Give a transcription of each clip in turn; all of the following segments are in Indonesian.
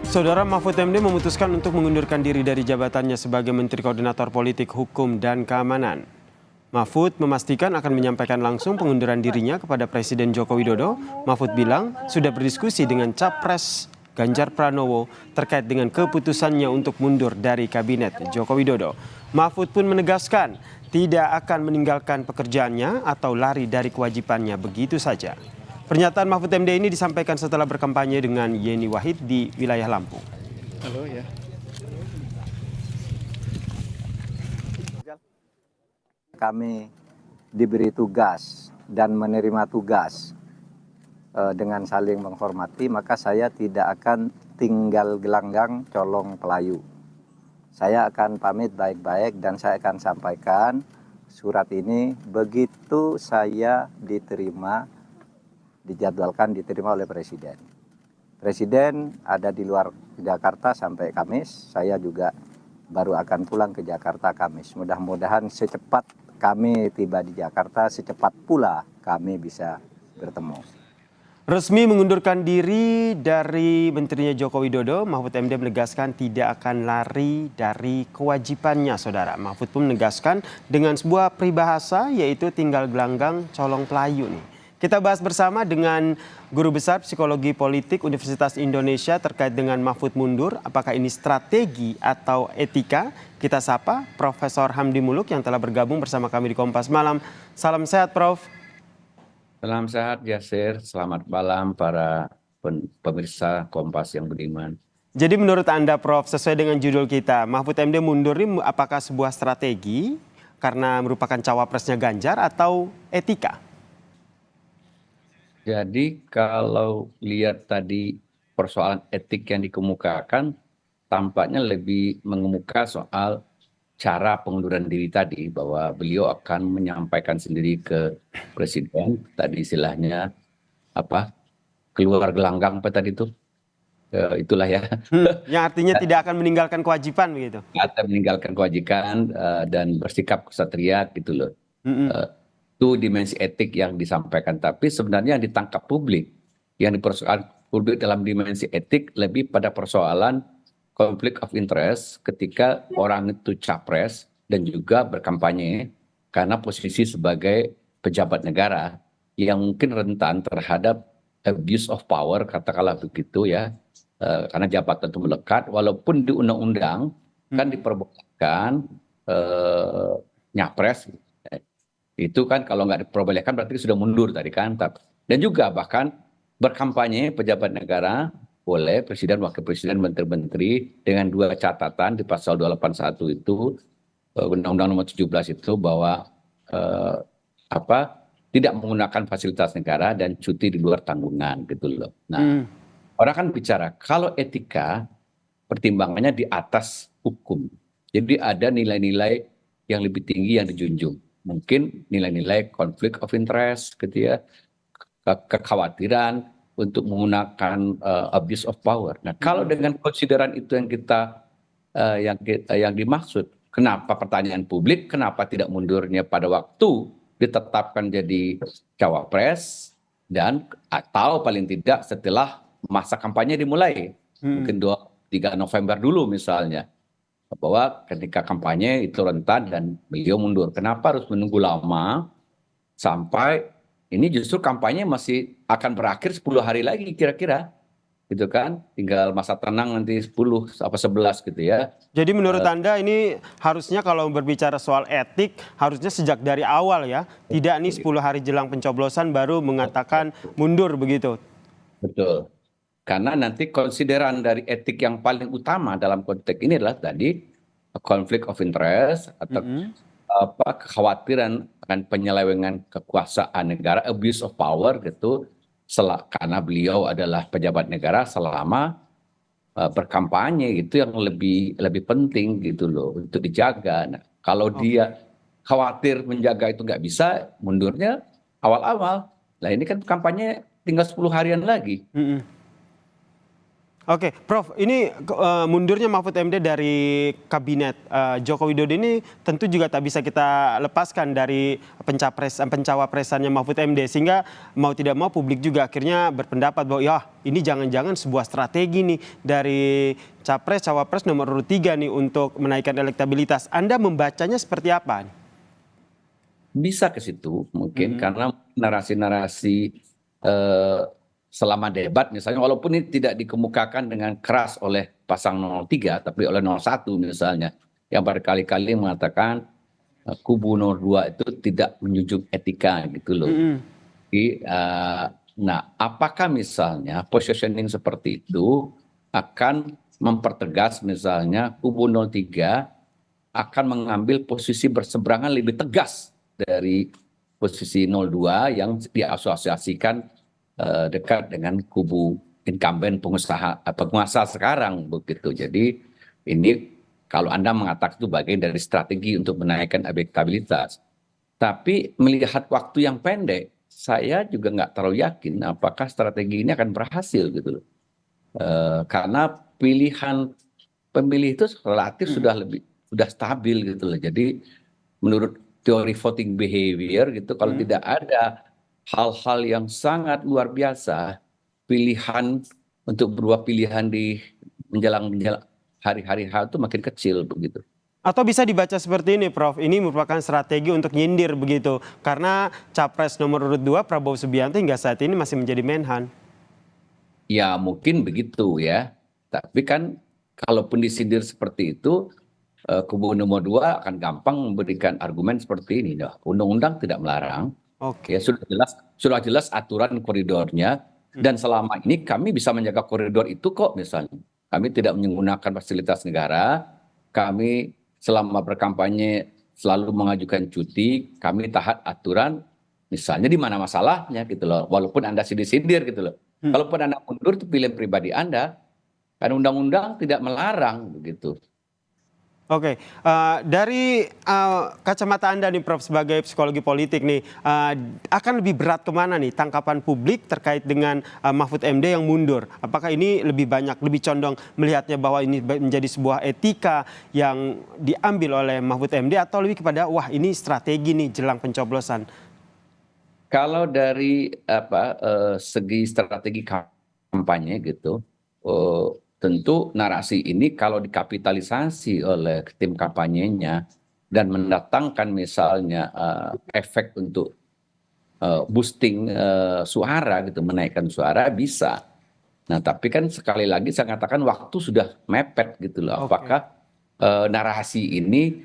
Saudara Mahfud MD memutuskan untuk mengundurkan diri dari jabatannya sebagai Menteri Koordinator Politik, Hukum, dan Keamanan. Mahfud memastikan akan menyampaikan langsung pengunduran dirinya kepada Presiden Joko Widodo. Mahfud bilang sudah berdiskusi dengan Capres Ganjar Pranowo terkait dengan keputusannya untuk mundur dari Kabinet Joko Widodo. Mahfud pun menegaskan tidak akan meninggalkan pekerjaannya atau lari dari kewajibannya begitu saja. Pernyataan Mahfud MD ini disampaikan setelah berkampanye dengan Yeni Wahid di wilayah Lampung. Halo ya. Kami diberi tugas dan menerima tugas dengan saling menghormati, maka saya tidak akan tinggal gelanggang colong pelayu. Saya akan pamit baik-baik dan saya akan sampaikan surat ini begitu saya dijadwalkan diterima oleh Presiden. Presiden ada di luar Jakarta sampai Kamis, saya juga baru akan pulang ke Jakarta Kamis. Mudah-mudahan secepat kami tiba di Jakarta, secepat pula kami bisa bertemu. Resmi mengundurkan diri dari Menterinya Joko Widodo, Mahfud MD menegaskan tidak akan lari dari kewajibannya, saudara. Mahfud pun menegaskan dengan sebuah peribahasa yaitu tinggal gelanggang colong pelayu nih. Kita bahas bersama dengan Guru Besar Psikologi Politik Universitas Indonesia terkait dengan Mahfud mundur. Apakah ini strategi atau etika? Kita sapa Profesor Hamdi Muluk yang telah bergabung bersama kami di Kompas Malam. Salam sehat, Prof. Salam sehat Yasir, selamat malam para pemirsa Kompas yang beriman. Jadi menurut Anda, Prof, sesuai dengan judul kita, Mahfud MD mundur ini apakah sebuah strategi karena merupakan cawapresnya Ganjar atau etika? Jadi kalau lihat tadi persoalan etik yang dikemukakan, tampaknya lebih mengemuka soal cara pengunduran diri tadi, bahwa beliau akan menyampaikan sendiri ke Presiden, tadi istilahnya apa, keluar gelanggang apa tadi itu, itulah ya. Yang artinya tidak akan meninggalkan kewajiban begitu? Atau meninggalkan kewajiban dan bersikap kesatria gitu loh. Itu dimensi etik yang disampaikan, tapi sebenarnya yang ditangkap publik, yang dipersoalkan publik dalam dimensi etik lebih pada persoalan konflik of interest ketika orang itu capres dan juga berkampanye karena posisi sebagai pejabat negara yang mungkin rentan terhadap abuse of power, katakanlah begitu ya, karena jabatan itu melekat, walaupun di undang-undang kan diperbolehkan nyapres. Itu kan kalau nggak diperbolehkan berarti sudah mundur tadi kan. Dan juga bahkan berkampanye pejabat negara oleh presiden, wakil presiden, menteri-menteri dengan dua catatan di pasal 281 itu Undang-Undang Nomor 17 itu bahwa tidak menggunakan fasilitas negara dan cuti di luar tanggungan gitu loh. Nah, orang kan bicara kalau etika pertimbangannya di atas hukum. Jadi ada nilai-nilai yang lebih tinggi yang dijunjung. Mungkin nilai-nilai konflik of interest gitu ya, kekhawatiran untuk menggunakan abuse of power. Nah, kalau dengan konsideran itu yang kita yang dimaksud, kenapa pertanyaan publik, kenapa tidak mundurnya pada waktu ditetapkan jadi cawapres dan atau paling tidak setelah masa kampanye dimulai, mungkin 3 November dulu misalnya, bahwa ketika kampanye itu rentan dan beliau mundur. Kenapa harus menunggu lama sampai ini justru kampanye masih akan berakhir 10 hari lagi kira-kira, gitu kan? Tinggal masa tenang nanti 10 apa 11 gitu ya. Jadi menurut Anda ini harusnya kalau berbicara soal etik harusnya sejak dari awal ya, tidak nih 10 hari jelang pencoblosan baru mengatakan mundur begitu. Betul. Karena nanti konsideran dari etik yang paling utama dalam konteks ini adalah tadi konflik of interest atau kekhawatiran akan penyelewengan kekuasaan negara, abuse of power gitu, karena beliau adalah pejabat negara selama berkampanye, itu yang lebih penting gitu loh untuk dijaga. Nah, kalau dia khawatir menjaga itu nggak bisa, mundurnya awal-awal. Nah ini kan kampanye tinggal 10 harian lagi. Oke, Prof, ini mundurnya Mahfud MD dari kabinet Joko Widodo ini tentu juga tak bisa kita lepaskan dari pencawapresannya Mahfud MD, sehingga mau tidak mau publik juga akhirnya berpendapat bahwa ya ini jangan-jangan sebuah strategi nih dari cawapres nomor urut 3 nih untuk menaikkan elektabilitas. Anda membacanya seperti apa? Bisa ke situ mungkin karena narasi-narasi selama debat misalnya, walaupun ini tidak dikemukakan dengan keras oleh pasang 03 tapi oleh 01 misalnya, yang berkali-kali mengatakan kubu 02 itu tidak menjunjung etika gitu loh. Jadi, nah apakah misalnya positioning seperti itu akan mempertegas misalnya kubu 03 akan mengambil posisi berseberangan lebih tegas dari posisi 02 yang diasosiasikan dekat dengan kubu incumbent penguasa sekarang begitu. Jadi ini kalau Anda mengatakan itu bagian dari strategi untuk menaikkan elektabilitas. Tapi melihat waktu yang pendek, saya juga nggak terlalu yakin apakah strategi ini akan berhasil gitu loh. Karena pilihan pemilih itu relatif sudah stabil gitu loh. Jadi menurut teori voting behavior gitu, kalau tidak ada hal-hal yang sangat luar biasa, pilihan untuk berubah pilihan di menjelang hari-hari H itu makin kecil begitu. Atau bisa dibaca seperti ini, Prof. Ini merupakan strategi untuk nyindir begitu. Karena capres nomor urut 2 Prabowo Subianto hingga saat ini masih menjadi menhan. Ya mungkin begitu ya. Tapi kan kalaupun disindir seperti itu, kubu nomor 2 akan gampang memberikan argumen seperti ini. Nah, undang-undang tidak melarang. Oke. Ya sudah jelas aturan koridornya, dan selama ini kami bisa menjaga koridor itu kok. Misalnya kami tidak menggunakan fasilitas negara, kami selama berkampanye selalu mengajukan cuti, kami taat aturan. Misalnya di mana masalahnya gitu loh, walaupun Anda sindir gitu loh. Kalaupun Anda mundur itu pilihan pribadi Anda, kan undang-undang tidak melarang begitu. Oke, dari kacamata Anda nih Prof sebagai psikologi politik nih, akan lebih berat kemana nih tangkapan publik terkait dengan Mahfud MD yang mundur? Apakah ini lebih banyak, lebih condong melihatnya bahwa ini menjadi sebuah etika yang diambil oleh Mahfud MD, atau lebih kepada wah ini strategi nih jelang pencoblosan? Kalau dari segi strategi kampanye gitu, tentu narasi ini kalau dikapitalisasi oleh tim kampanyenya dan mendatangkan misalnya efek untuk boosting suara gitu, menaikkan suara bisa. Nah tapi kan sekali lagi saya katakan waktu sudah mepet gitu loh. Apakah narasi ini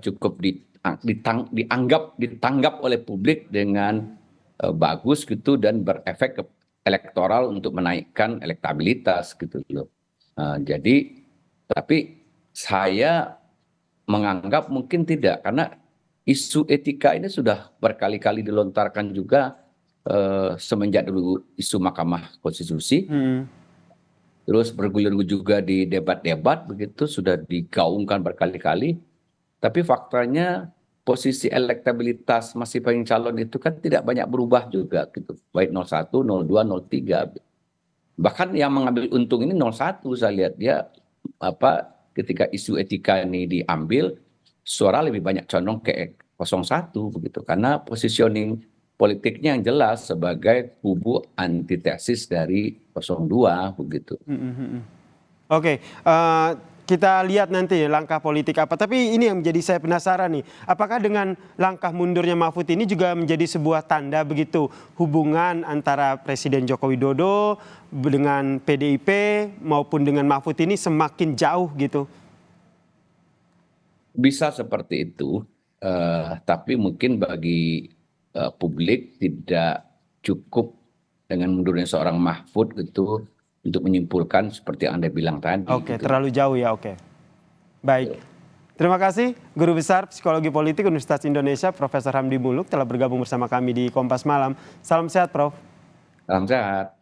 cukup ditanggap oleh publik dengan bagus gitu dan berefek elektoral untuk menaikkan elektabilitas gitu loh. Jadi tapi saya menganggap mungkin tidak, karena isu etika ini sudah berkali-kali dilontarkan juga semenjak dulu isu Mahkamah Konstitusi. Terus bergulir juga di debat-debat begitu, sudah digaungkan berkali-kali. Tapi faktanya posisi elektabilitas masing-masing calon itu kan tidak banyak berubah juga gitu. Baik 01, 02, 03. Bahkan yang mengambil untung ini 01, saya lihat dia ketika isu etika ini diambil, suara lebih banyak condong ke 01 begitu. Karena positioning politiknya yang jelas sebagai kubu antitesis dari 02 begitu. Oke, kita lihat nanti langkah politik apa. Tapi ini yang menjadi saya penasaran nih. Apakah dengan langkah mundurnya Mahfud ini juga menjadi sebuah tanda begitu hubungan antara Presiden Joko Widodo dengan PDIP maupun dengan Mahfud ini semakin jauh gitu? Bisa seperti itu, tapi mungkin bagi publik tidak cukup dengan mundurnya seorang Mahfud itu untuk menyimpulkan seperti yang Anda bilang tadi. Oke, gitu. terlalu jauh ya, oke. Baik. Terima kasih Guru Besar Psikologi Politik Universitas Indonesia Profesor Hamdi Muluk telah bergabung bersama kami di Kompas Malam. Salam sehat, Prof. Salam sehat.